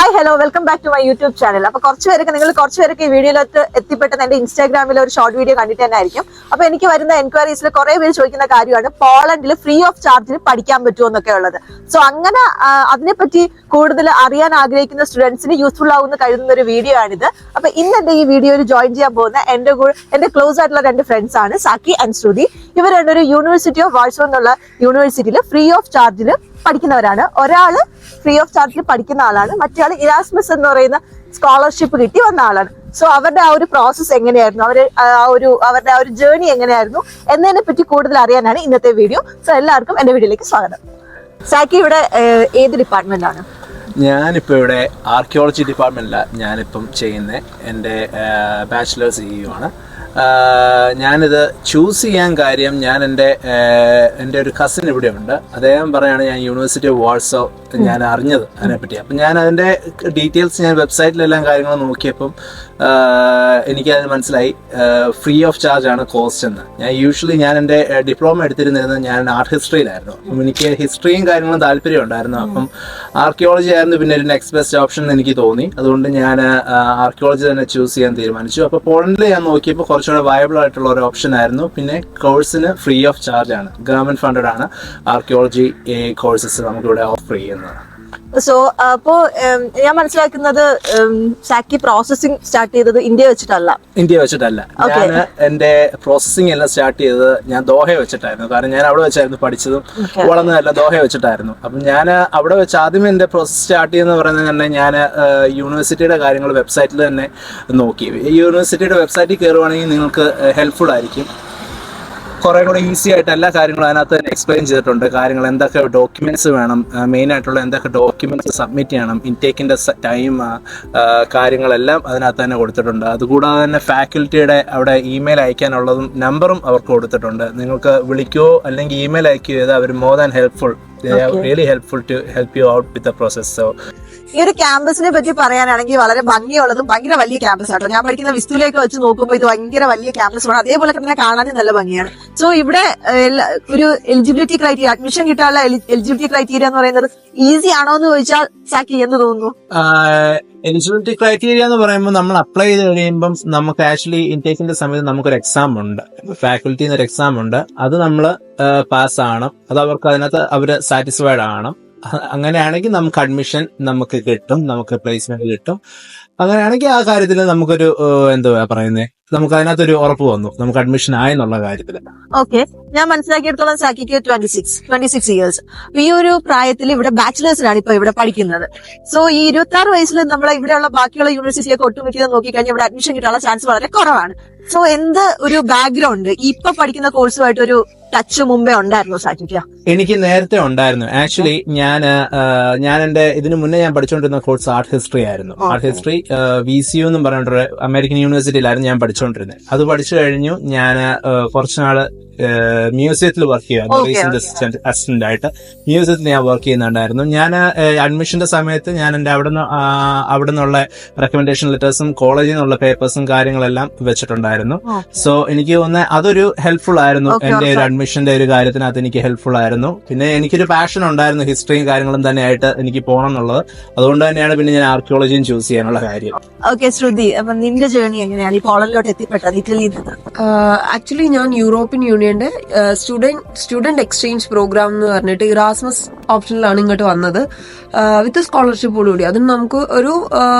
Hi hello welcome back to my YouTube channel. അപ്പൊ കുറച്ചുപേരൊക്കെ ഈ വീഡിയോയിലോട്ട് എത്തിപ്പെട്ടത് എന്റെ ഇൻസ്റ്റാഗ്രാമിൽ ഒരു ഷോർട്ട് വീഡിയോ കണ്ടിട്ട് തന്നെ ആയിരിക്കും. അപ്പൊ എനിക്ക് വരുന്ന എൻക്വയറീസിൽ കുറെ പേര് ചോദിക്കുന്ന കാര്യമാണ് പോളണ്ടിൽ ഫ്രീ ഓഫ് ചാർജിന് പഠിക്കാൻ പറ്റുമോ എന്നൊക്കെ ഉള്ളത്. സോ അങ്ങനെ അതിനെപ്പറ്റി കൂടുതൽ അറിയാൻ ആഗ്രഹിക്കുന്ന സ്റ്റുഡൻസിന് യൂസ്ഫുൾ ആവുന്ന കരുതുന്ന ഒരു വീഡിയോ ആണിത്. അപ്പൊ ഇന്ന് എന്റെ ഈ വീഡിയോയിൽ ജോയിൻ ചെയ്യാൻ പോകുന്ന എന്റെ ക്ലോസ് ആയിട്ടുള്ള രണ്ട് ഫ്രണ്ട്സ് ആണ് സാക്കി ആൻഡ് ശ്രുതി. ഇവർ രണ്ടൊരു യൂണിവേഴ്സിറ്റി ഓഫ് വാഴ്സോ എന്നുള്ള യൂണിവേഴ്സിറ്റിയിൽ ഫ്രീ ഓഫ് ചാർജിൽ പഠിക്കുന്നവരാണ്. ഒരാള് ഫ്രീ ഓഫ് ചാർജിൽ പഠിക്കുന്ന ആളാണ്, മറ്റേ ആൾ ഇറാസ്മസ് എന്ന് പറയുന്ന സ്കോളർഷിപ്പ് കിട്ടി വന്ന ആളാണ്. സോ അവരുടെ ആ ഒരു പ്രോസസ് എങ്ങനെയായിരുന്നു, അവരുടെ ആ ഒരു ജേർണി എങ്ങനെയായിരുന്നു എന്നതിനെ പറ്റി കൂടുതൽ അറിയാനാണ് ഇന്നത്തെ വീഡിയോ. സോ എല്ലാവർക്കും എന്റെ വീഡിയോയിലേക്ക് സ്വാഗതം. സാക്കി ഇവിടെ ഏത് ഡിപ്പാർട്ട്മെന്റാണ്? ഞാനിപ്പോൾ ഇവിടെ ആർക്കിയോളജി ഡിപ്പാർട്ട്മെന്റിലാണ് ഞാനിപ്പം ചെയ്യുന്നത്. എൻ്റെ ബാച്ചിലേഴ്സ് ചെയ്യുവാണ്. ഞാനിത് ചൂസ് ചെയ്യാൻ കാര്യം, ഞാൻ എൻ്റെ ഒരു കസിൻ ഇവിടെ ഉണ്ട്. അദ്ദേഹം പറയാണ് ഞാൻ യൂണിവേഴ്സിറ്റി ഓഫ് വാഴ്സോ ഞാൻ അറിഞ്ഞത് അതിനെപ്പറ്റി. അപ്പം ഞാൻ അതിൻ്റെ ഡീറ്റെയിൽസ് ഞാൻ വെബ്സൈറ്റിലെല്ലാം കാര്യങ്ങൾ നോക്കിയപ്പം എനിക്കതിന് മനസ്സിലായി ഫ്രീ ഓഫ് ചാർജ് ആണ് കോസ്റ്റ് എന്ന്. ഞാൻ എൻ്റെ ഡിപ്ലോമ എടുത്തിരുന്നത് ഞാൻ ആർട്ട് ഹിസ്റ്ററിയിലായിരുന്നു. അപ്പം എനിക്ക് ഹിസ്റ്ററിയും കാര്യങ്ങളും താല്പര്യം ഉണ്ടായിരുന്നു. അപ്പം ആർക്കിയോളജി ആയിരുന്നു പിന്നെ ഒരു നെക്സ്റ്റ് ബെസ്റ്റ് ഓപ്ഷൻ എന്ന് എനിക്ക് തോന്നി. അതുകൊണ്ട് ഞാൻ ആർക്കിയോളജി തന്നെ ചൂസ് ചെയ്യാൻ തീരുമാനിച്ചു. അപ്പോൾ പോളണ്ടിൽ ഞാൻ നോക്കിയപ്പോൾ കുറച്ചുകൂടെ വയബിൾ ആയിട്ടുള്ള ഒരു ഓപ്ഷൻ ആയിരുന്നു. പിന്നെ കോഴ്സിന് ഫ്രീ ഓഫ് ചാർജ് ആണ്, ഗവൺമെന്റ് ഫണ്ടഡ് ആണ് ആർക്കിയോളജി കോഴ്സസ് നമുക്കിവിടെ ഓഫർ ചെയ്യുന്നത്. സോ അപ്പോ ഞാൻ മനസ്സിലാക്കുന്നത് സാക്കി പ്രോസസിങ് സ്റ്റാർട്ട് ചെയ്തത് ഇന്ത്യ വെച്ചിട്ടല്ല. ഞാൻ എന്റെ പ്രോസസിങ് എല്ലാം സ്റ്റാർട്ട് ചെയ്തത് ഞാൻ ദോഹ വെച്ചിട്ടായിരുന്നു. കാരണം ഞാൻ അവിടെ വെച്ചായിരുന്നു പഠിച്ചതും വളർന്നതല്ല, ദോഹ വെച്ചിട്ടായിരുന്നു. അപ്പം ഞാൻ അവിടെ വെച്ച് ആദ്യം എന്റെ പ്രോസസ് സ്റ്റാർട്ട് ചെയ്യുന്നത് പറയുന്നത് തന്നെ ഞാൻ യൂണിവേഴ്സിറ്റിയുടെ കാര്യങ്ങൾ വെബ്സൈറ്റിൽ തന്നെ നോക്കി. ഈ യൂണിവേഴ്സിറ്റിയുടെ വെബ്സൈറ്റിൽ കയറുവാണെങ്കിൽ നിങ്ങൾക്ക് ഹെൽപ്ഫുൾ ആയിരിക്കും. കുറേ കൂടെ ഈസി ആയിട്ട് എല്ലാ കാര്യങ്ങളും അതിനകത്ത് തന്നെ എക്സ്പ്ലെയിൻ ചെയ്തിട്ടുണ്ട്. കാര്യങ്ങൾ എന്തൊക്കെ ഡോക്യുമെന്റ്സ് വേണം, മെയിൻ ആയിട്ടുള്ള എന്തൊക്കെ ഡോക്യുമെന്റ്സ് സബ്മിറ്റ് ചെയ്യണം, ഇൻടേക്കിന്റെ ടൈം, കാര്യങ്ങളെല്ലാം അതിനകത്ത് തന്നെ കൊടുത്തിട്ടുണ്ട്. അതുകൂടാതെ തന്നെ ഫാക്കൽറ്റിയുടെ അവിടെ ഇമെയിൽ അയക്കാനുള്ളതും നമ്പറും അവർക്ക് കൊടുത്തിട്ടുണ്ട്. നിങ്ങൾക്ക് വിളിക്കുകയോ അല്ലെങ്കിൽ ഇമെയിൽ അയക്കുകയോ ചെയ്താൽ അവർ more than helpful. They are really helpful to help you out with the process. So ഈ ഒരു ക്യാമ്പസിനെ പറ്റി പറയാനാണെങ്കിൽ വളരെ ഭംഗിയുള്ളതും ഭയങ്കര വലിയ ക്യാമ്പസ് ആട്ടോ. ഞാൻ പഠിക്കുന്ന വിസ്തുലേക്ക് വെച്ച് നോക്കുമ്പോൾ ഇത് ഭയങ്കര വലിയ ക്യാമ്പസാണ്. അതേപോലെ തന്നെ കാണാനും നല്ല ഭംഗിയാണ്. സോ ഇവിടെ ഒരു എലിജിബിലിറ്റി ക്രൈറ്റീരിയ, അഡ്മിഷൻ കിട്ടാനുള്ള എലിജിബിലിറ്റി ക്രൈറ്റീരിയ എന്ന് പറയുന്നത് ഈസി ആണോ എന്ന് ചോദിച്ചാൽ സാക്കി എന്ത് തോന്നുന്നു? എലിജിബിലിറ്റി ക്രൈറ്റീരിയ എന്ന് പറയുമ്പോൾ നമ്മൾ അപ്ലൈ ചെയ്ത് കഴിയുമ്പം നമുക്ക് ആക്ച്വലി ഇൻടേക്കിന്റെ സമയത്ത് നമുക്കൊരു എക്സാം ഉണ്ട്, ഫാക്കൽറ്റിന്ന് ഒരു എക്സാം ഉണ്ട്. അത് നമ്മൾ പാസ് ആണ്, അത് അവർക്ക് അതിനകത്ത് അവർ സാറ്റിസ്ഫൈഡ് ആണ്. അങ്ങനെയാണെങ്കിൽ നമുക്ക് അഡ്മിഷൻ നമുക്ക് കിട്ടും, നമുക്ക് പ്ലേസ്മെന്റ് കിട്ടും. അങ്ങനെയാണെങ്കിൽ ആ കാര്യത്തിൽ നമുക്കൊരു എന്തുവാ പറയുന്നത്, നമുക്ക് അതിനകത്തൊരു ഉറപ്പ് വന്നു, നമുക്ക് അഡ്മിഷൻ ആയെന്നുള്ള കാര്യത്തിൽ. ഓക്കെ, ഞാൻ മനസ്സിലാക്കിയെടുത്തോളം സാക്കിക്ക് 26 ഇയേഴ്സ്. ഈ ഒരു പ്രായത്തിൽ ഇവിടെ ബാച്ചിലേഴ്സിനാണ് ഇപ്പൊ ഇവിടെ പഠിക്കുന്നത്. സോ ഈ 26 വയസ്സിൽ നമ്മളെ ഇവിടെയുള്ള ബാക്കിയുള്ള യൂണിവേഴ്സിറ്റിയൊക്കെ ഒട്ടുമിക്കത് നോക്കിക്കഴിഞ്ഞാൽ ഇവിടെ അഡ്മിഷൻ കിട്ടാനുള്ള ചാൻസ് വളരെ കുറവാണ്. സോ എന്ത് ഒരു ബാക്ക്ഗ്രൗണ്ട് ഇപ്പൊ പഠിക്കുന്ന കോഴ്സുമായിട്ട് ഒരു ടച്ച് മുമ്പേ ഉണ്ടായിരുന്നു സാക്കിക്ക്? എനിക്ക് നേരത്തെ ഉണ്ടായിരുന്നു. ആക്ച്വലി ഞാൻ എന്റെ ഇതിനു മുന്നേ ഞാൻ പഠിച്ചുകൊണ്ടിരുന്ന കോഴ്സ് ആർട്ട് ഹിസ്റ്ററി ആയിരുന്നു. ആർട്ട് ഹിസ്റ്ററി VCU എന്നും പറഞ്ഞിട്ടൊരു അമേരിക്കൻ യൂണിവേഴ്സിറ്റിയിലായിരുന്നു ഞാൻ പഠിച്ചുകൊണ്ടിരുന്നത്. അത് പഠിച്ചു കഴിഞ്ഞു ഞാൻ കുറച്ചുനാള് മ്യൂസിയത്തിൽ വർക്ക് ചെയ്യുമായിരുന്നു, അസിസ്റ്റന്റ് ആയിട്ട് മ്യൂസിയത്തിൽ ഞാൻ വർക്ക് ചെയ്യുന്നുണ്ടായിരുന്നു. ഞാൻ അഡ്മിഷന്റെ സമയത്ത് ഞാൻ എന്റെ അവിടെ നിന്നുള്ള റെക്കമെൻഡേഷൻ ലെറ്റേഴ്സും കോളേജിൽ നിന്നുള്ള പേപ്പേഴ്സും കാര്യങ്ങളെല്ലാം വെച്ചിട്ടുണ്ടായിരുന്നു. സോ എനിക്ക് തോന്നുന്നത് അതൊരു ഹെൽപ്ഫുൾ ആയിരുന്നു. എന്റെ ഒരു അഡ്മിഷന്റെ ഒരു കാര്യത്തിനകത്ത് എനിക്ക് ഹെൽപ്ഫുൾ ആയിരുന്നു. പിന്നെ എനിക്കൊരു പാഷൻ ഉണ്ടായിരുന്നു, ഹിസ്റ്ററിയും കാര്യങ്ങളും തന്നെയായിട്ട് എനിക്ക് പോകണം എന്നുള്ളത്. അതുകൊണ്ട് തന്നെയാണ് പിന്നെ ഞാൻ ആർക്കിയോളജിയും ചൂസ് ചെയ്യാനുള്ള കാര്യം. ഓക്കെ ശ്രുതി, അപ്പൊ നിന്റെ ജേർണി എങ്ങനെയാണ് ഈ പോളണ്ടിലോട്ട് എത്തിപ്പെട്ടത്, ഇറ്റലിയിൽ നിന്ന്? ആക്ച്വലി ഞാൻ യൂറോപ്യൻ യൂണിയന്റെ സ്റ്റുഡന്റ് എക്സ്ചേഞ്ച് പ്രോഗ്രാം എന്ന് പറഞ്ഞിട്ട് ഇറാസ്മസ് ഓപ്ഷനിലാണ് ഇങ്ങോട്ട് വന്നത്, വിത്ത് സ്കോളർഷിപ്പോടുകൂടി. അതിന് നമുക്ക് ഒരു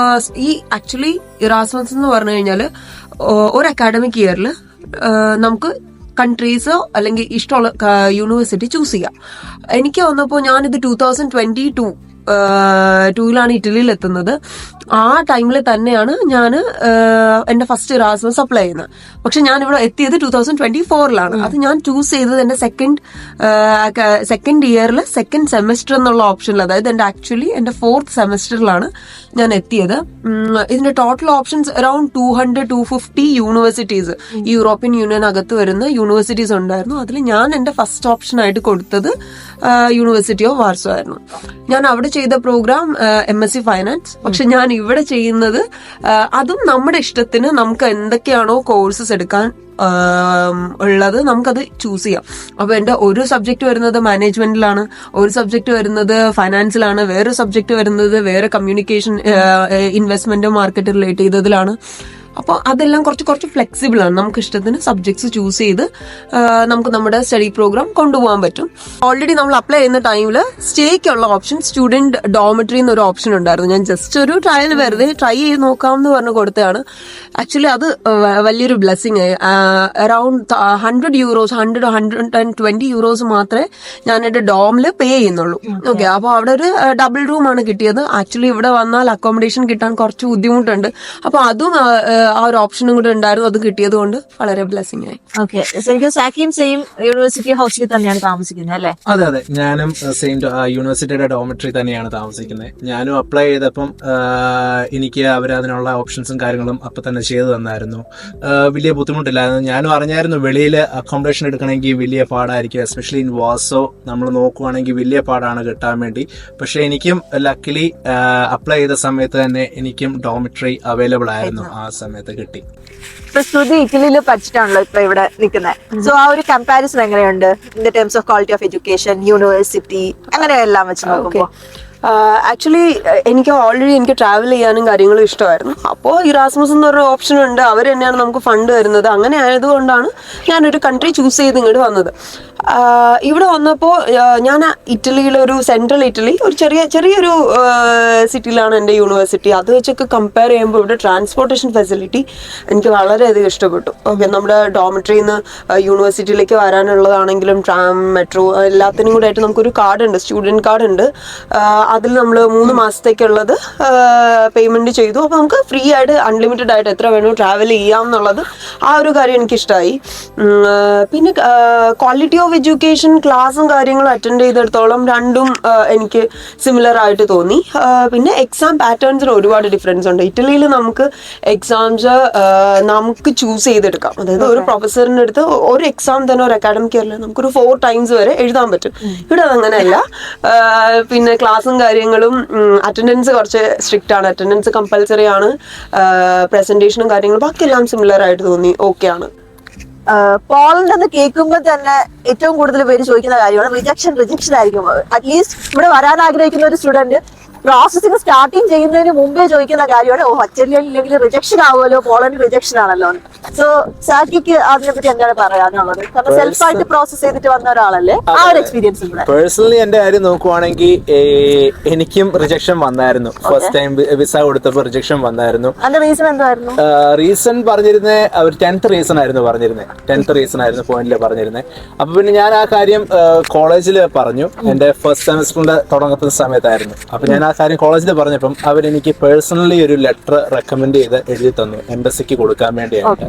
ഈ ആക്ച്വലി ഇറാസ്മസ് എന്ന് പറഞ്ഞു കഴിഞ്ഞാൽ ഒരു അക്കാഡമിക് ഇയറിൽ നമുക്ക് കൺട്രീസോ അല്ലെങ്കിൽ ഇഷ്ടമുള്ള യൂണിവേഴ്സിറ്റി ചൂസ് ചെയ്യാം. എനിക്ക് വന്നപ്പോൾ ഞാനിത് 2022 ഇറ്റലിയിൽ എത്തുന്നത്. ആ ടൈമിൽ തന്നെയാണ് ഞാൻ എന്റെ ഫസ്റ്റ് ഇറാസ്മസ് അപ്ലൈ ചെയ്യുന്നത്. പക്ഷെ ഞാൻ ഇവിടെ എത്തിയത് 2024 അത് ഞാൻ ചൂസ് ചെയ്തത് എന്റെ സെക്കൻഡ് ഇയറിൽ സെക്കൻഡ് സെമസ്റ്റർ എന്നുള്ള ഓപ്ഷനിൽ, അതായത് എന്റെ 4th സെമസ്റ്ററിലാണ് ഞാൻ എത്തിയത്. ഇതിന്റെ total options around 200-250 universities European union അകത്ത് വരുന്ന യൂണിവേഴ്സിറ്റീസ് ഉണ്ടായിരുന്നു. അതിൽ ഞാൻ എന്റെ ഫസ്റ്റ് ഓപ്ഷൻ ആയിട്ട് കൊടുത്തത് യൂണിവേഴ്സിറ്റി ഓഫ് വാർസോ ആയിരുന്നു. ഞാൻ അവിടെ ചെയ്ത പ്രോഗ്രാം MSc ഫൈനാൻസ്. പക്ഷെ ഞാൻ ഇവിടെ ചെയ്യുന്നത് അതും നമ്മുടെ ഇഷ്ടത്തിന് നമുക്ക് എന്തൊക്കെയാണോ കോഴ്സസ് എടുക്കാൻ ഉള്ളത് നമുക്കത് ചൂസ് ചെയ്യാം. അപ്പൊ എന്റെ ഒരു സബ്ജക്ട് വരുന്നത് മാനേജ്മെന്റിലാണ്, ഒരു സബ്ജക്ട് വരുന്നത് ഫൈനാൻസിലാണ്, വേറെ സബ്ജക്ട് വരുന്നത് വേറെ കമ്മ്യൂണിക്കേഷൻ, ഇൻവെസ്റ്റ്മെന്റ്, മാർക്കറ്റ് റിലേറ്റ് ചെയ്തതിലാണ്. അപ്പോൾ അതെല്ലാം കുറച്ച് ഫ്ലെക്സിബിൾ ആണ്. നമുക്ക് ഇഷ്ടത്തിന് സബ്ജക്ട്സ് ചൂസ് ചെയ്ത് നമുക്ക് നമ്മുടെ സ്റ്റഡി പ്രോഗ്രാം കൊണ്ടുപോകാൻ പറ്റും. ഓൾറെഡി നമ്മൾ അപ്ലൈ ചെയ്യുന്ന ടൈമിൽ സ്റ്റേക്കുള്ള ഓപ്ഷൻ സ്റ്റുഡന്റ് ഡോമിറ്ററി എന്നൊരു ഓപ്ഷൻ ഉണ്ടായിരുന്നു. ഞാൻ ജസ്റ്റ് ഒരു ട്രയൽ വെറുതെ ട്രൈ ചെയ്ത് നോക്കാമെന്ന് പറഞ്ഞ് കൊടുത്തതാണ്. ആക്ച്വലി അത് വലിയൊരു ബ്ലെസ്സിങ് ആയി. അറൌണ്ട് €100, €120 മാത്രമേ ഞാൻ എന്റെ ഡോമിൽ പേ ചെയ്യുന്നുള്ളൂ. ഓക്കെ, അപ്പോൾ അവിടെ ഒരു ഡബിൾ റൂം ആണ് കിട്ടിയത്. ആക്ച്വലി ഇവിടെ വന്നാൽ അക്കോമഡേഷൻ കിട്ടാൻ കുറച്ച് ബുദ്ധിമുട്ടുണ്ട്. അപ്പൊ അതും ആ ഒരു ഓപ്ഷനും കൂടെ ഉണ്ടായിരുന്നു. അത് കിട്ടിയത് കൊണ്ട് വളരെ ബ്ലെസ്സിങ് ആയി. ഓക്കെ, ശരിക്കും സാക്കിയും സെയിം യൂണിവേഴ്സിറ്റി ഹൗസിൽ തന്നെയാണ് താമസിക്കുന്നത് അല്ലേ? അതെ അതെ, ഞാനും സെയിം യൂണിവേഴ്സിറ്റിയുടെ ഡോമിറ്ററി തന്നെയാണ് താമസിക്കുന്നത്. ഞാനും അപ്ലൈ ചെയ്തപ്പം എനിക്ക് അവർ അതിനുള്ള ഓപ്ഷൻസും കാര്യങ്ങളും അപ്പം തന്നെ ചെയ്തു തന്നായിരുന്നു. വലിയ ബുദ്ധിമുട്ടില്ലായിരുന്നു. ഞാനും അറിഞ്ഞായിരുന്നു വെളിയിൽ അക്കോമഡേഷൻ എടുക്കണമെങ്കിൽ വലിയ പാടായിരിക്കും, എസ്പെഷ്യലി ഇൻ വാസോ നമ്മൾ നോക്കുവാണെങ്കിൽ വലിയ പാടാണ് കിട്ടാൻ വേണ്ടി. പക്ഷെ എനിക്കും ലക്കിലി അപ്ലൈ ചെയ്ത സമയത്ത് തന്നെ എനിക്കും ഡോമിറ്ററി അവൈലബിൾ ആയിരുന്നു. ആ സമയത്ത് കിട്ടി. ഇപ്പൊ ശ്രുതി ഇറ്റലിയിൽ പഠിച്ചിട്ടാണല്ലോ ഇപ്പൊ ഇവിടെ നിൽക്കുന്നത്. സോ ആ ഒരു കമ്പാരിസൺ എങ്ങനെയുണ്ട് in the terms of quality of education, university, അങ്ങനെയെല്ലാം വെച്ച് നോക്കുമ്പോൾ? ആക്ച്വലി എനിക്ക് ട്രാവൽ ചെയ്യാനും കാര്യങ്ങളും ഇഷ്ടമായിരുന്നു. അപ്പോൾ ഇറാസ്മസ് എന്ന് പറഞ്ഞ ഓപ്ഷൻ ഉണ്ട്, അവർ തന്നെയാണ് നമുക്ക് ഫണ്ട് തരുന്നത്. അങ്ങനെ ആയതുകൊണ്ടാണ് ഞാനൊരു കൺട്രി ചൂസ് ചെയ്ത് ഇങ്ങോട്ട് വന്നത്. ഇവിടെ വന്നപ്പോൾ ഞാൻ ഇറ്റലിയിലൊരു സെൻട്രൽ ഇറ്റലി ഒരു ചെറിയൊരു സിറ്റിയിലാണ് എൻ്റെ യൂണിവേഴ്സിറ്റി. അത് വെച്ചൊക്കെ കമ്പയർ ചെയ്യുമ്പോൾ ഇവിടെ ട്രാൻസ്പോർട്ടേഷൻ ഫെസിലിറ്റി എനിക്ക് വളരെയധികം ഇഷ്ടപ്പെട്ടു. ഓക്കെ, നമ്മുടെ ഡോമിറ്ററിയിൽ നിന്ന് യൂണിവേഴ്സിറ്റിയിലേക്ക് വരാനുള്ളതാണെങ്കിലും ട്രാം, മെട്രോ എല്ലാത്തിനും കൂടെ ആയിട്ട് നമുക്കൊരു കാർഡ് ഉണ്ട്, സ്റ്റുഡൻറ് കാർഡ് ഉണ്ട്. അതിൽ നമ്മൾ 3 മാസത്തേക്കുള്ളത് പേയ്മെന്റ് ചെയ്തു. അപ്പോൾ നമുക്ക് ഫ്രീ ആയിട്ട് അൺലിമിറ്റഡ് ആയിട്ട് എത്ര വേണോ ട്രാവൽ ചെയ്യാം എന്നുള്ളത് ആ ഒരു കാര്യം എനിക്കിഷ്ടമായി. പിന്നെ ക്വാളിറ്റി ഓഫ് എഡ്യൂക്കേഷൻ, ക്ലാസ്സും കാര്യങ്ങളും അറ്റൻഡ് ചെയ്തിടത്തോളം രണ്ടും എനിക്ക് സിമിലർ ആയിട്ട് തോന്നി. പിന്നെ എക്സാം പാറ്റേൺസിന് ഒരുപാട് ഡിഫറൻസ് ഉണ്ട്. ഇറ്റലിയിൽ നമുക്ക് എക്സാംസ് നമുക്ക് ചൂസ് ചെയ്തെടുക്കാം. അതായത് ഒരു പ്രൊഫസറിൻ്റെ അടുത്ത് ഒരു എക്സാം തന്നെ ഒരു അക്കാഡമിക് ഇയറിൽ നമുക്കൊരു 4 ടൈംസ് വരെ എഴുതാൻ പറ്റും. ഇവിടെ അതങ്ങനെയല്ല. പിന്നെ ക്ലാസ്സും കാര്യങ്ങളും അറ്റൻഡൻസ് കുറച്ച് സ്ട്രിക്റ്റ് ആണ്, അറ്റൻഡൻസ് കമ്പൽസറി ആണ്. പ്രസന്റേഷനും കാര്യങ്ങളും ബാക്കിയെല്ലാം സിമിലർ ആയിട്ട് തോന്നി, ഓക്കെ ആണ്. പോളണ്ട് എന്ന് കേൾക്കുമ്പോൾ തന്നെ ഏറ്റവും കൂടുതൽ പേര് ചോദിക്കുന്ന കാര്യമാണ് റിജക്ഷൻ ആയിരിക്കും. അറ്റ്ലീസ്റ്റ് ഇവിടെ വരാൻ ആഗ്രഹിക്കുന്ന ഒരു സ്റ്റുഡന്റ് പ്രോസസ്സിംഗ് സ്റ്റാർട്ടിങ് ചെയ്യുന്നതിന് മുമ്പേ ചോദിക്കുന്ന കാര്യമാണ്, ഇല്ലെങ്കിൽ റിജക്ഷൻ ആവുമല്ലോ, പോളണ്ട് റിജക്ഷൻ ആണല്ലോ. സോ സാക്കിക്ക് അതിനെ പറ്റി എന്താണ് പറയാനുള്ളത്? കാരണം സെൽഫായിട്ട് പ്രോസസ് ചെയ്തിട്ട് വന്ന ഒരാളല്ലേ, ആ ഒരു എക്സ്പീരിയൻസ്. പേഴ്സണലി എന്റെ കാര്യം നോക്കുവാണെങ്കിൽ എനിക്കും റിജക്ഷൻ വന്നായിരുന്നു. ഫസ്റ്റ് ടൈം വിസ കൊടുത്തപ്പോൾ റിജക്ഷൻ വന്നായിരുന്നു. അതിന്റെ റീസൺ എന്തായിരുന്നു? റീസൺ പറഞ്ഞിരുന്നത് അവർ 10th റീസൺ ആയിരുന്നു പറഞ്ഞിരുന്നത്. 10th റീസൺ ആയിരുന്നു പോയിന്റിൽ പറഞ്ഞിരുന്നത്. അപ്പൊ പിന്നെ ഞാൻ ആ കാര്യം കോളേജിൽ പറഞ്ഞു. എന്റെ ഫസ്റ്റ് സെമസ്റ്ററിന്റെ തുടങ്ങുന്ന സമയത്തായിരുന്നു. അപ്പൊ ഞാൻ ആ കാര്യം കോളേജിൽ പറഞ്ഞപ്പം അവരെനിക്ക് പേഴ്സണലി ഒരു ലെറ്റർ റെക്കമെൻഡ് ചെയ്ത് എഴുതി തന്നു എംബസിക്ക് കൊടുക്കാൻ വേണ്ടിയാണ്.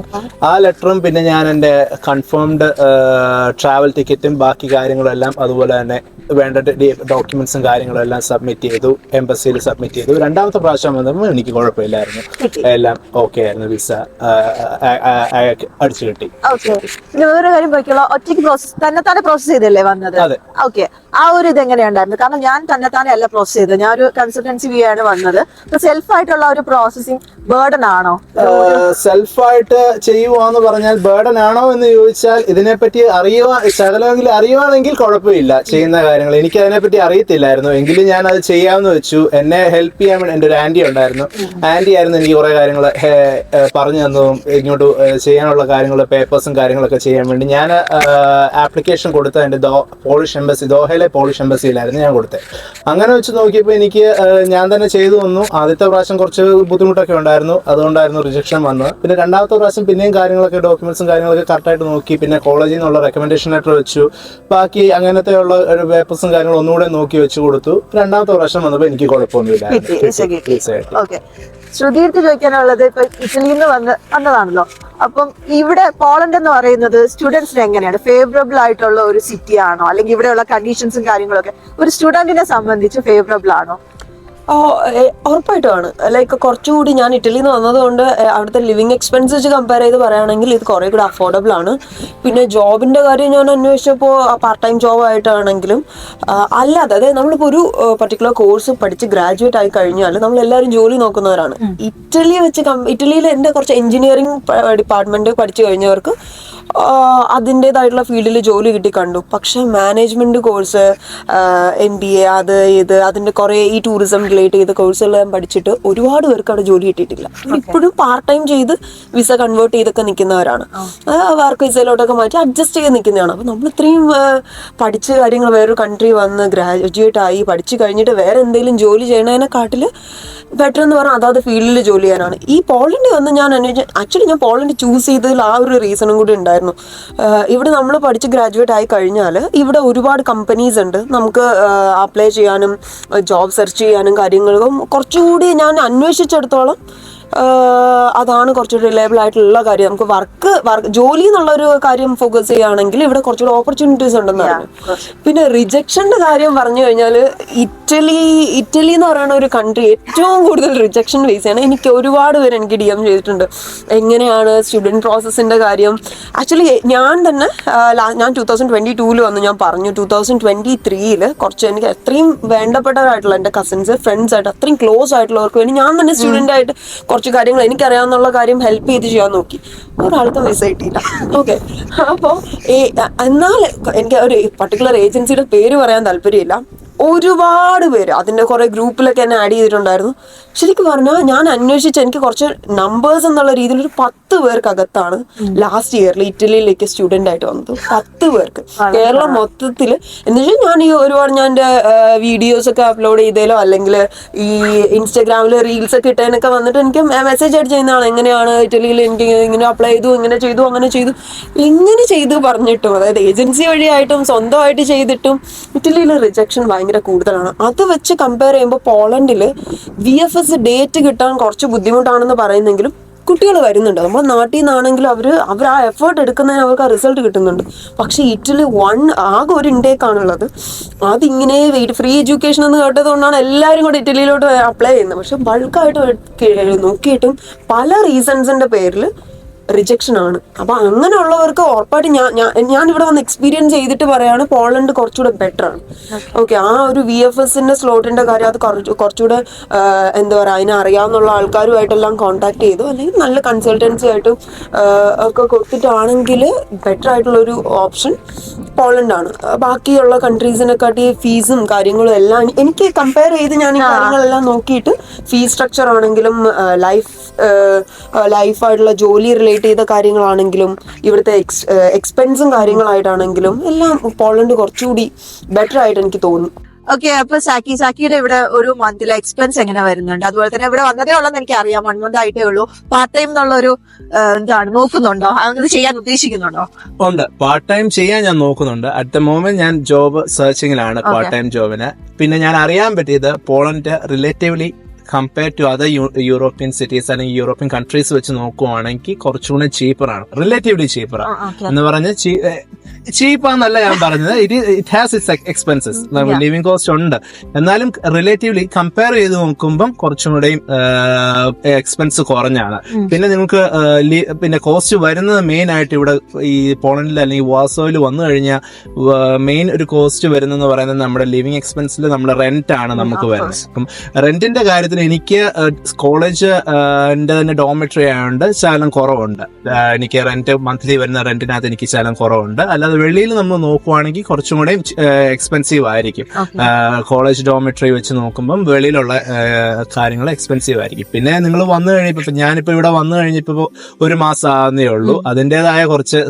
ആ ലെറ്ററും പിന്നെ ഞാൻ എൻ്റെ കൺഫേംഡ് ട്രാവൽ ടിക്കറ്റും ബാക്കി കാര്യങ്ങളും എല്ലാം അതുപോലെ തന്നെ വേണ്ട ഡോക്യുമെന്റ്സും കാര്യങ്ങളും എല്ലാം സബ്മിറ്റ് ചെയ്തു, എംബസിയിൽ സബ്മിറ്റ് ചെയ്തു. രണ്ടാമത്തെ പ്രാവശ്യം വന്നപ്പോൾ എനിക്ക് കുഴപ്പമില്ലായിരുന്നു, എല്ലാം ഓക്കെ ആയിരുന്നു. വിസ അടിച്ചു കിട്ടി. വേറെ കാര്യം പോയിക്കുള്ള ഒറ്റയ്ക്ക് തന്നെ പ്രോസസ് ചെയ്തല്ലേ വന്നത്? ഓക്കെ, ആ ഒരു ഇത് എങ്ങനെയുണ്ടായിരുന്നു? കാരണം ഞാൻ തന്നെ അല്ല പ്രോസസ് ചെയ്തത്, ഞാൻ ഒരു കൺസൾട്ടൻസി വി ആണ് വന്നത്. സെൽഫായിട്ടുള്ള ഒരു പ്രോസസിങ് ബേർഡൻ ആണോ? സെൽഫായിട്ട് ചെയ്യുവാന്ന് പറഞ്ഞാൽ ബേർഡൻ ആണോ എന്ന് ചോദിച്ചാൽ ഇതിനെപ്പറ്റി ശകലമെങ്കിലും അറിയുവാണെങ്കിൽ കുഴപ്പമില്ല ചെയ്യുന്ന കാര്യങ്ങൾ. എനിക്ക് അതിനെപ്പറ്റി അറിയത്തില്ലായിരുന്നു, എങ്കിലും ഞാൻ അത് ചെയ്യാമെന്ന് വെച്ചു. എന്നെ ഹെൽപ്പ് ചെയ്യാൻ വേണ്ടി എൻ്റെ ഒരു ആന്റി ഉണ്ടായിരുന്നു. ആന്റി ആയിരുന്നു എനിക്ക് കുറെ കാര്യങ്ങൾ പറഞ്ഞു തന്നതും ഇങ്ങോട്ട് ചെയ്യാനുള്ള കാര്യങ്ങൾ, പേപ്പേഴ്സും കാര്യങ്ങളൊക്കെ ചെയ്യാൻ വേണ്ടി. ഞാൻ ആപ്ലിക്കേഷൻ കൊടുത്തത് എൻ്റെ പോളിഷ് എംബസി, ദോഹയിലെ പോളിഷ് എംബസിയിലായിരുന്നു ഞാൻ കൊടുത്തത്. അങ്ങനെ വെച്ച് നോക്കിയപ്പോൾ എനിക്ക് ഞാൻ തന്നെ ചെയ്തു തന്നു. ആദ്യത്തെ പ്രാവശ്യം കുറച്ച് ബുദ്ധിമുട്ടൊക്കെ ഉണ്ടായിരുന്നു, അതുകൊണ്ടായിരുന്നു റിജക്ഷൻ വന്നത്. പിന്നെ രണ്ടാമത്തെ പ്രാവശ്യം പിന്നെയും കാര്യങ്ങളൊക്കെ ഡോക്യുമെന്റ്സും കാര്യങ്ങളൊക്കെ കറക്റ്റായിട്ട് നോക്കി. പിന്നെ കോളേജിൽ നിന്നുള്ള റെക്കമെൻഡേഷൻ ലെറ്റർ വെച്ചു, ബാക്കി അങ്ങനത്തെ ഉള്ള ഒരു പേപ്പേഴ്സും കാര്യങ്ങളും ഒന്നുകൂടെ നോക്കി വെച്ച് കൊടുത്തു. രണ്ടാമത്തെ പ്രാവശ്യം വന്നപ്പോൾ എനിക്ക് കുഴപ്പമൊന്നുമില്ല. ശ്രുതിയിട്ട് ചോദിക്കാനുള്ളത്, ഇപ്പൊ ഇറ്റലിയിൽ നിന്ന് വന്നതാണല്ലോ, അപ്പം ഇവിടെ പോളണ്ട് എന്ന് പറയുന്നത് സ്റ്റുഡൻസിന് എങ്ങനെയാണ് ഫേവറബിൾ ആയിട്ടുള്ള ഒരു സിറ്റി ആണോ, അല്ലെങ്കിൽ ഇവിടെയുള്ള കണ്ടീഷൻസും കാര്യങ്ങളൊക്കെ ഒരു സ്റ്റുഡന്റിനെ സംബന്ധിച്ച് ഫേവറബിൾ ആണോ? ഉറപ്പായിട്ടുമാണ്. ലൈക്ക് കുറച്ചുകൂടി ഞാൻ ഇറ്റലിയിൽ നിന്ന് വന്നതുകൊണ്ട് അവിടുത്തെ ലിവിങ് എക്സ്പെൻസ് വെച്ച് കമ്പയർ ചെയ്ത് പറയുകയാണെങ്കിൽ ഇത് കുറേ കൂടി അഫോർഡബിൾ ആണ്. പിന്നെ ജോബിന്റെ കാര്യം ഞാൻ അന്വേഷിച്ചപ്പോൾ പാർട്ട് ടൈം ജോബ് ആയിട്ടാണെങ്കിലും അല്ലാതെ അതായത് നമ്മളിപ്പോൾ ഒരു പർട്ടിക്കുലർ കോഴ്സ് പഠിച്ച് ഗ്രാജുവേറ്റ് ആയി കഴിഞ്ഞാൽ നമ്മളെല്ലാവരും ജോലി നോക്കുന്നവരാണ്. ഇറ്റലിയിൽ എൻ്റെ കുറച്ച് എഞ്ചിനീയറിംഗ് ഡിപ്പാർട്ട്മെന്റ് പഠിച്ചു കഴിഞ്ഞവർക്ക് അതിൻ്റെതായിട്ടുള്ള ഫീൽഡിൽ ജോലി കിട്ടി കണ്ടു. പക്ഷെ മാനേജ്മെന്റ് കോഴ്സ്, MBA, അത് ഇത് അതിന്റെ കുറെ ഈ ടൂറിസം റിലേറ്റ് ചെയ്ത കോഴ്സുകളെല്ലാം പഠിച്ചിട്ട് ഒരുപാട് പേർക്ക് അവിടെ ജോലി കിട്ടിയിട്ടില്ല. ഇപ്പോഴും പാർട്ട് ടൈം ചെയ്ത് വിസ കൺവേർട്ട് ചെയ്തൊക്കെ നിൽക്കുന്നവരാണ്. വർക്ക് വിസയിലോട്ടൊക്കെ മാറ്റി അഡ്ജസ്റ്റ് ചെയ്ത് നിൽക്കുന്നതാണ്. അപ്പൊ നമ്മൾ ഇത്രയും പഠിച്ച കാര്യങ്ങൾ വേറൊരു കൺട്രി വന്ന് ഗ്രാജുവേറ്റ് ആയി പഠിച്ചു കഴിഞ്ഞിട്ട് വേറെ എന്തെങ്കിലും ജോലി ചെയ്യണതിനെക്കാട്ടിൽ ബെറ്റർ എന്ന് പറഞ്ഞാൽ അതാത് ഫീൽഡിൽ ജോലി ചെയ്യാനാണ്. ഈ പോളണ്ടിൽ വന്ന് ഞാൻ ആക്ച്വലി ഞാൻ പോളണ്ട് ചൂസ് ചെയ്തതിൽ ആ ഒരു റീസണും കൂടി ഉണ്ടായിരുന്നു. ഇവിടെ നമ്മൾ പഠിച്ച് ഗ്രാജുവേറ്റ് ആയി കഴിഞ്ഞാൽ ഇവിടെ ഒരുപാട് കമ്പനീസ് ഉണ്ട്, നമുക്ക് അപ്ലൈ ചെയ്യാനും ജോബ് സെർച്ച് ചെയ്യാനും കാര്യങ്ങൾക്കും കുറച്ചുകൂടി ഞാൻ അന്വേഷിച്ചിടത്തോളം അതാണ് കുറച്ചുകൂടി റിലയബിൾ ആയിട്ടുള്ള കാര്യം. നമുക്ക് ജോലി എന്നുള്ളൊരു കാര്യം ഫോക്കസ് ചെയ്യുകയാണെങ്കിൽ ഇവിടെ കുറച്ചുകൂടി ഓപ്പർച്യൂണിറ്റീസ് ഉണ്ടെന്ന് പറഞ്ഞു. പിന്നെ റിജക്ഷന്റെ കാര്യം പറഞ്ഞു കഴിഞ്ഞാൽ ഇറ്റലി എന്ന് പറയുന്ന ഒരു കൺട്രി ഏറ്റവും കൂടുതൽ റിജക്ഷൻ ഫേസ് ചെയ്യണം. എനിക്ക് ഒരുപാട് പേര് എനിക്ക് DM ചെയ്തിട്ടുണ്ട് എങ്ങനെയാണ് സ്റ്റുഡൻറ് പ്രോസസ്സിന്റെ കാര്യം. ആക്ച്വലി ഞാൻ 2022 വന്നു. ഞാൻ പറഞ്ഞു 2023 കുറച്ച് എനിക്ക് അത്രയും വേണ്ടപ്പെട്ടവരായിട്ടുള്ള എൻ്റെ കസിൻസ്, ഫ്രണ്ട്സ് ആയിട്ട് അത്രയും ക്ലോസ് ആയിട്ടുള്ളവർക്ക് വേണ്ടി ഞാൻ തന്നെ സ്റ്റുഡൻ്റ് ആയിട്ട് കുറച്ച് കാര്യങ്ങൾ എനിക്കറിയാവുന്ന കാര്യം ഹെൽപ്പ് ചെയ്ത് ചെയ്യാൻ നോക്കി. ഒരാൾക്ക് വിസ കിട്ടിയില്ല. ഓക്കെ, അപ്പോൾ എന്നാൽ എനിക്ക് ഒരു പർട്ടിക്കുലർ ഏജൻസിയുടെ പേര് പറയാൻ താല്പര്യമില്ല. ഒരുപാട് പേര് അതിന്റെ കുറെ ഗ്രൂപ്പിലൊക്കെ എന്നെ ആഡ് ചെയ്തിട്ടുണ്ടായിരുന്നു. ശരിക്കും പറഞ്ഞാൽ ഞാൻ അന്വേഷിച്ച് എനിക്ക് കുറച്ച് നമ്പേഴ്സ് എന്നുള്ള രീതിയിൽ ഒരു 10 പേർക്കകത്താണ് ലാസ്റ്റ് ഇയറിൽ ഇറ്റലിയിലേക്ക് സ്റ്റുഡന്റ് ആയിട്ട് വന്നത്. 10 പേർക്ക്. കേരളം മൊത്തത്തിൽ എന്ന് വെച്ചാൽ ഞാൻ ഈ ഒരുപാട് ഞാൻ എൻ്റെ വീഡിയോസ് ഒക്കെ അപ്ലോഡ് ചെയ്തേലോ അല്ലെങ്കിൽ ഈ ഇൻസ്റ്റാഗ്രാമിൽ റീൽസ് ഒക്കെ ഇട്ടതിനൊക്കെ വന്നിട്ട് എനിക്ക് മെസ്സേജ് ആയിട്ട് ചെയ്യുന്നതാണ്, എങ്ങനെയാണ് ഇറ്റലിയിൽ എനിക്ക് ഇങ്ങനെ അപ്ലൈ ചെയ്തു, ഇങ്ങനെ ചെയ്തു, അങ്ങനെ ചെയ്തു, എങ്ങനെ ചെയ്തു പറഞ്ഞിട്ടും അതായത് ഏജൻസി വഴിയായിട്ടും സ്വന്തമായിട്ട് ചെയ്തിട്ടും ഇറ്റലിയിൽ റിജക്ഷൻ ഭയങ്കര കൂടുതലാണ്. അത് വെച്ച് കമ്പയർ ചെയ്യുമ്പോൾ പോളണ്ടിൽ VFS ഡേറ്റ് കിട്ടാൻ കുറച്ച് ബുദ്ധിമുട്ടാണെന്ന് പറയുന്നെങ്കിലും കുട്ടികൾ വരുന്നുണ്ട്. നമ്മുടെ നാട്ടിൽ നിന്നാണെങ്കിലും അവർ ആ എഫേർട്ട് എടുക്കുന്നതിന് അവർക്ക് ആ റിസൾട്ട് കിട്ടുന്നുണ്ട്. പക്ഷെ ഇറ്റലി ആകെ ഒരു ഇൻടേക്ക് ആണുള്ളത്. അതിങ്ങനെ ഫ്രീ എഡ്യൂക്കേഷൻ എന്ന് കേട്ടതുകൊണ്ടാണ് എല്ലാവരും കൂടെ ഇറ്റലിയിലോട്ട് അപ്ലൈ ചെയ്യുന്നത്. പക്ഷെ ബൾക്കായിട്ട് നോക്കിയിട്ടും പല റീസൺസിന്റെ പേരിൽ റിജക്ഷൻ ആണ്. അപ്പൊ അങ്ങനെയുള്ളവർക്ക് ഉറപ്പായിട്ട് ഞാൻ ഇവിടെ വന്ന് എക്സ്പീരിയൻസ് ചെയ്തിട്ട് പറയാണ് പോളണ്ട് കുറച്ചുകൂടെ ബെറ്റർ ആണ്. ഓക്കെ, ആ ഒരു VFSന്റെ സ്ലോട്ടിന്റെ കാര്യം അത് കുറച്ചുകൂടെ എന്താ പറയുക, അതിനെ അറിയാവുന്ന ആൾക്കാരുമായിട്ടെല്ലാം കോൺടാക്ട് ചെയ്തു അല്ലെങ്കിൽ നല്ല കൺസൾട്ടൻസി ആയിട്ടും ഒക്കെ കൊടുത്തിട്ടാണെങ്കിൽ ബെറ്റർ ആയിട്ടുള്ള ഒരു ഓപ്ഷൻ പോളണ്ട് ആണ്. ബാക്കിയുള്ള കൺട്രീസിനെക്കാട്ടി ഫീസും കാര്യങ്ങളും എല്ലാം എനിക്ക് കമ്പയർ ചെയ്ത് ഞാൻ ഈ കാര്യങ്ങളെല്ലാം നോക്കിയിട്ട് ഫീസ് സ്ട്രക്ചർ ആണെങ്കിലും ലൈഫായിട്ടുള്ള ജോലി റിലേറ്റ് ചെയ്ത കാര്യങ്ങളാണെങ്കിലും ഇവിടുത്തെ എക്സ്പെൻസും കാര്യങ്ങളായിട്ടാണെങ്കിലും എല്ലാം പോളണ്ട് കുറച്ചുകൂടി ബെറ്റർ ആയിട്ട് എനിക്ക് തോന്നുന്നു. ഓക്കെ, അപ്പൊ സാക്കിയുടെ ഇവിടെ ഒരു മന്തിലെ എക്സ്പെൻസ് എങ്ങനെ വരുന്നുണ്ട്? അതുപോലെ തന്നെ ഇവിടെ വന്നതേ ഉള്ളെന്ന് എനിക്ക് അറിയാം, 1 month ആയിട്ടേ ഉള്ളൂ. പാർട്ട് ടൈം എന്നുള്ള ഒരു നോക്കുന്നുണ്ടോ? അങ്ങനെ ചെയ്യാൻ ഉദ്ദേശിക്കുന്നുണ്ടോ? ഉണ്ട്, പാർട്ട് ടൈം ചെയ്യാൻ ഞാൻ നോക്കുന്നുണ്ട്. അറ്റ് ദ മോമെന്റ് ഞാൻ ജോബ് സെർച്ചിങ്ങിലാണ് പാർട്ട് ടൈം ജോബിന്. പിന്നെ ഞാൻ അറിയാൻ പറ്റിയത് Poland relatively compare to other European cities അല്ലെങ്കിൽ യൂറോപ്യൻ കൺട്രീസ് വെച്ച് നോക്കുവാണെങ്കിൽ കുറച്ചുകൂടെ ചീപ്പറാണ്, റിലേറ്റീവ്ലി ചീപ്പറാണ് എന്ന് പറഞ്ഞ് ചീപ്പാന്നല്ല ഞാൻ പറഞ്ഞത്. It has it's expenses, living cost ഉണ്ട്. എന്നാലും റിലേറ്റീവ്ലി കമ്പയർ ചെയ്ത് നോക്കുമ്പം കുറച്ചും കൂടെയും എക്സ്പെൻസ് കുറഞ്ഞാണ്. പിന്നെ നിങ്ങൾക്ക് പിന്നെ കോസ്റ്റ് വരുന്നത് മെയിൻ ആയിട്ട് ഇവിടെ ഈ പോളണ്ടിൽ അല്ലെങ്കിൽ വാർസോയിൽ വന്നു കഴിഞ്ഞാൽ മെയിൻ ഒരു കോസ്റ്റ് വരുന്നതെന്ന് പറയുന്നത് നമ്മുടെ ലിവിംഗ് എക്സ്പെൻസിൽ നമ്മുടെ റെന്റ് ആണ് നമുക്ക് വരുന്നത്. അപ്പം റെന്റിന്റെ കാര്യത്തിൽ എനിക്ക് കോളേജ് തന്നെ ഡോമിറ്ററി ആയതുകൊണ്ട് ശകലം കുറവുണ്ട്. എനിക്ക് റെന്റ് മന്ത്ലി വരുന്ന റെന്റിനകത്ത് എനിക്ക് ശകലം കുറവുണ്ട്. അല്ലാതെ വെളിയിൽ നമ്മൾ നോക്കുവാണെങ്കിൽ കുറച്ചും കൂടെ എക്സ്പെൻസീവ് ആയിരിക്കും. കോളേജ് ഡോമിറ്ററി വെച്ച് നോക്കുമ്പോൾ വെളിയിലുള്ള കാര്യങ്ങൾ എക്സ്പെൻസീവ് ആയിരിക്കും. പിന്നെ നിങ്ങൾ വന്നു കഴിഞ്ഞപ്പോൾ ഞാനിപ്പോ ഇവിടെ വന്നു കഴിഞ്ഞപ്പോ 1 മാസം ആവുന്നേ ഉള്ളൂ. അതിൻ്റെതായ കുറച്ച്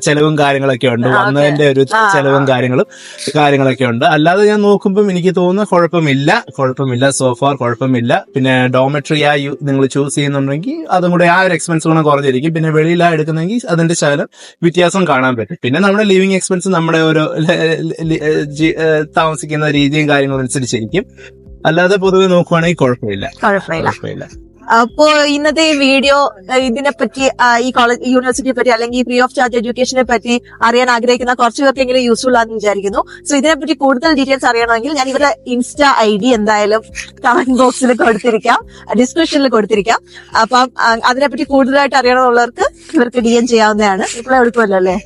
ചെലവും കാര്യങ്ങളൊക്കെ ഉണ്ട്, വന്നതിന്റെ ഒരു ചെലവും കാര്യങ്ങളൊക്കെ ഉണ്ട്. അല്ലാതെ ഞാൻ നോക്കുമ്പോൾ എനിക്ക് തോന്നുന്നു കുഴപ്പമില്ല, സോഫാർ കുഴപ്പമില്ല. പിന്നെ ഡോമിറ്ററി നിങ്ങൾ ചൂസ് ചെയ്യുന്നുണ്ടെങ്കിൽ അതും കൂടെ ആ ഒരു എക്സ്പെൻസ് കൂടെ കുറഞ്ഞിരിക്കും. പിന്നെ വെളിയിലാണ് എടുക്കുന്നെങ്കിൽ അതിന്റെ ശകലം വ്യത്യാസം കാണാൻ പറ്റും. പിന്നെ നമ്മുടെ ലിവിംഗ് എക്സ്പെൻസ് നമ്മുടെ ഓരോ താമസിക്കുന്ന രീതിയും കാര്യങ്ങളും അനുസരിച്ചിരിക്കും. അല്ലാതെ പൊതുവെ നോക്കുവാണെങ്കിൽ കുഴപ്പമില്ല. അപ്പോ ഇന്നത്തെ ഈ വീഡിയോ ഇതിനെപ്പറ്റി ഈ കോളേജ് യൂണിവേഴ്സിറ്റിയെ പറ്റി അല്ലെങ്കിൽ ഫ്രീ ഓഫ് ചാർജ് എഡ്യൂക്കേഷനെ പറ്റി അറിയാൻ ആഗ്രഹിക്കുന്ന കുറച്ച് പേർക്കെങ്കിലും യൂസ്ഫുൾ ആണെന്ന് വിചാരിക്കുന്നു. സോ ഇതിനെപ്പറ്റി കൂടുതൽ ഡീറ്റെയിൽസ് അറിയണമെങ്കിൽ ഞാൻ ഇവരുടെ ഇൻസ്റ്റാ ID എന്തായാലും കമന്റ് ബോക്സിൽ കൊടുത്തിരിക്കാം, ഡിസ്ക്രിപ്ഷനിൽ കൊടുത്തിരിക്കാം. അപ്പം അതിനെപ്പറ്റി കൂടുതലായിട്ട് അറിയണമെന്നുള്ളവർക്ക് ഇവർക്ക് DM ചെയ്യാവുന്നതാണ്. ഇപ്പോഴേ എടുക്കുമല്ലോ അല്ലേ?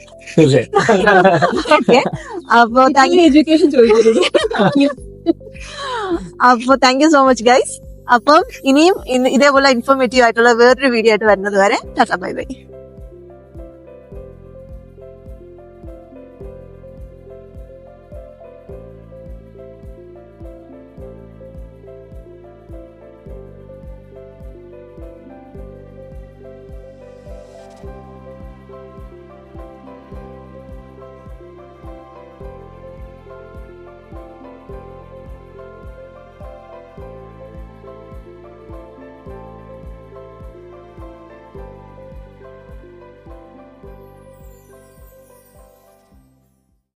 ഓക്കെ. അപ്പോ എഡ്യൂക്കേഷൻ ചോദിക്കുന്നത്. അപ്പൊ thank you so much guys. അപ്പം ഇനിയും ഇതേപോലെ ഇൻഫോർമേറ്റീവ് ആയിട്ടുള്ള വേറൊരു വീഡിയോ ആയിട്ട് വരുന്നത് വരെ ടാറ്റാ ബൈ ബൈ.